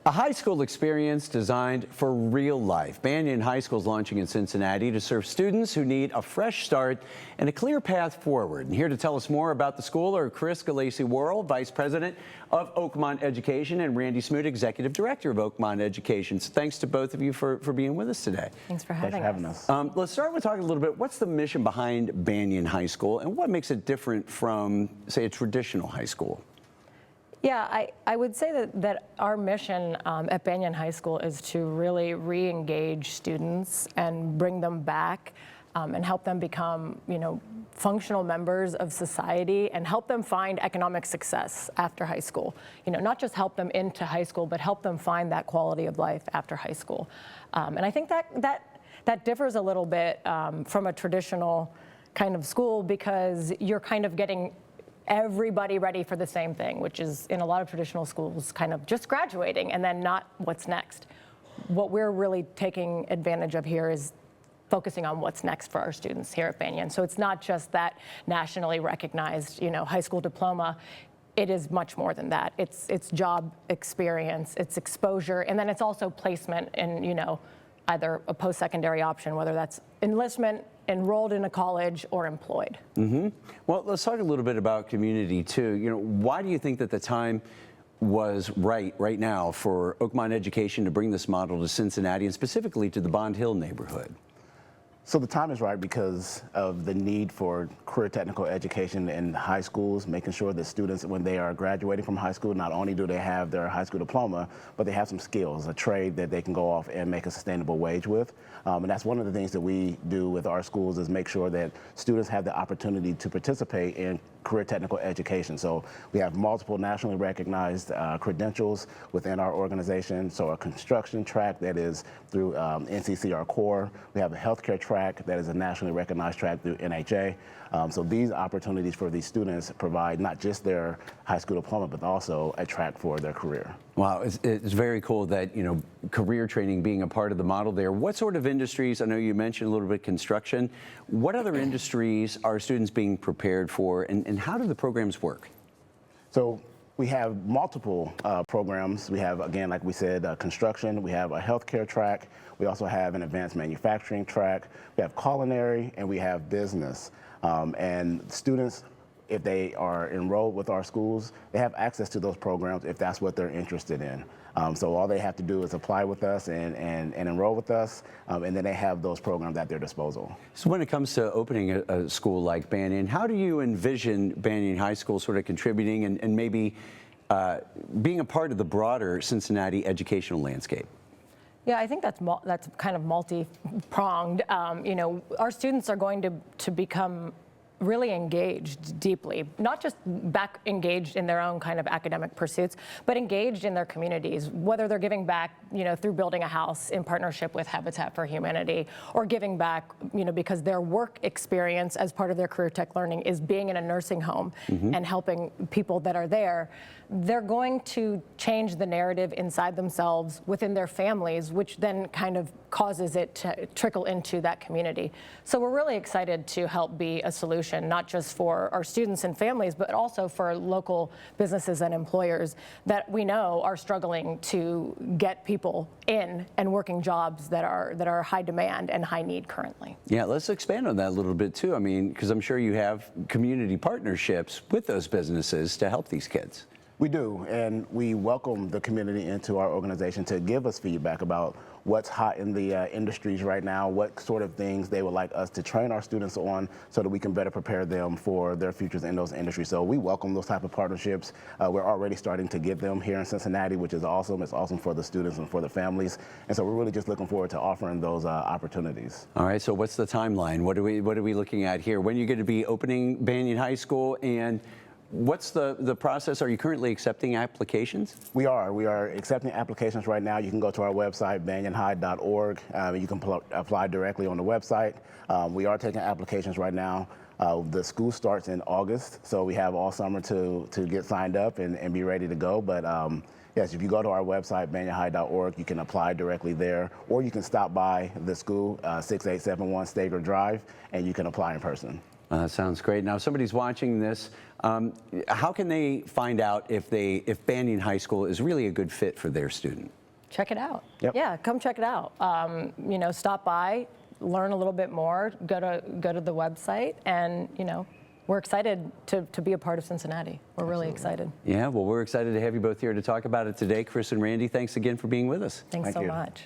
A high school experience designed for real life. Banyan High School is launching in Cincinnati to serve students who need a fresh start and a clear path forward. And here to tell us more about the school are Chris Galacy-Worrell, Vice President of Oakmont Education, and Randy Smoot, Executive Director of Oakmont Education. So thanks to both of you for being with us today. Thanks for having us. Let's start with talking a little bit, what's the mission behind Banyan High School and what makes it different from, say, a traditional high school? Yeah, I would say that our mission at Banyan High School is to really re-engage students and bring them back and help them become, functional members of society and help them find economic success after high school. Not just help them into high school, but help them find that quality of life after high school. And I think that differs a little bit from a traditional kind of school because you're kind of getting everybody ready for the same thing, which is in a lot of traditional schools kind of just graduating and then not what's next. What we're really taking advantage of here is focusing on what's next for our students here at Banyan. So it's not just that nationally recognized, high school diploma. It is much more than that. It's job experience, it's exposure, and then it's also placement in, either a post-secondary option, whether that's enlistment, enrolled in a college, or employed. Well, let's talk a little bit about community too. Why do you think that the time was right now for Oakmont Education to bring this model to Cincinnati and specifically to the Bond Hill neighborhood? So the time is right because of the need for career technical education in high schools, making sure that students, when they are graduating from high school, not only do they have their high school diploma, but they have some skills, a trade that they can go off and make a sustainable wage with. And that's one of the things that we do with our schools is make sure that students have the opportunity to participate in career technical education. So we have multiple nationally recognized credentials within our organization. So a construction track that is through NCCR Core. We have a healthcare track that is a nationally recognized track through NHA. So these opportunities for these students provide not just their high school diploma, but also a track for their career. Wow, it's very cool that, career training being a part of the model there. What sort of industries, I know you mentioned a little bit construction, what other industries are students being prepared for and how do the programs work? So we have multiple programs. We have, again, like we said, construction. We have a healthcare track. We also have an advanced manufacturing track. We have culinary and we have business. And students, if they are enrolled with our schools, they have access to those programs if that's what they're interested in. So all they have to do is apply with us and enroll with us, and then they have those programs at their disposal. So when it comes to opening a school like Banyan, how do you envision Banyan High School sort of contributing and maybe being a part of the broader Cincinnati educational landscape? Yeah, I think that's kind of multi-pronged. Our students are going to become really engaged deeply, not just back engaged in their own kind of academic pursuits, but engaged in their communities, whether they're giving back, through building a house in partnership with Habitat for Humanity, or giving back, because their work experience as part of their career tech learning is being in a nursing home and helping people that are there. They're going to change the narrative inside themselves, within their families, which then kind of causes it to trickle into that community. So we're really excited to help be a solution, not just for our students and families, but also for local businesses and employers that we know are struggling to get people in and working jobs that are high demand and high need currently. Yeah, let's expand on that a little bit too. I mean, because I'm sure you have community partnerships with those businesses to help these kids. We do, and we welcome the community into our organization to give us feedback about what's hot in the industries right now, what sort of things they would like us to train our students on so that we can better prepare them for their futures in those industries. So we welcome those type of partnerships. We're already starting to get them here in Cincinnati, which is awesome. It's awesome for the students and for the families. And so we're really just looking forward to offering those opportunities. All right, so what's the timeline? What are we looking at here? When are you going to be opening Banyan High School, and what's the process? Are you currently accepting applications? We are accepting applications right now. You can go to our website, banyanhigh.org. You can apply directly on the website. We are taking applications right now. The school starts in August, so we have all summer to get signed up and be ready to go. But yes, if you go to our website, banyanhigh.org, you can apply directly there, or you can stop by the school, 6871 Steger Drive, and you can apply in person. Sounds great. Now, if somebody's watching this, how can they find out if Banyan High School is really a good fit for their student? Check it out. Yep. Yeah, come check it out. You know, stop by, learn a little bit more, go to the website, and you know, we're excited to be a part of Cincinnati. We're really excited. Yeah, well, we're excited to have you both here to talk about it today. Chris and Randy, thanks again for being with us. Thanks Thank so you. much.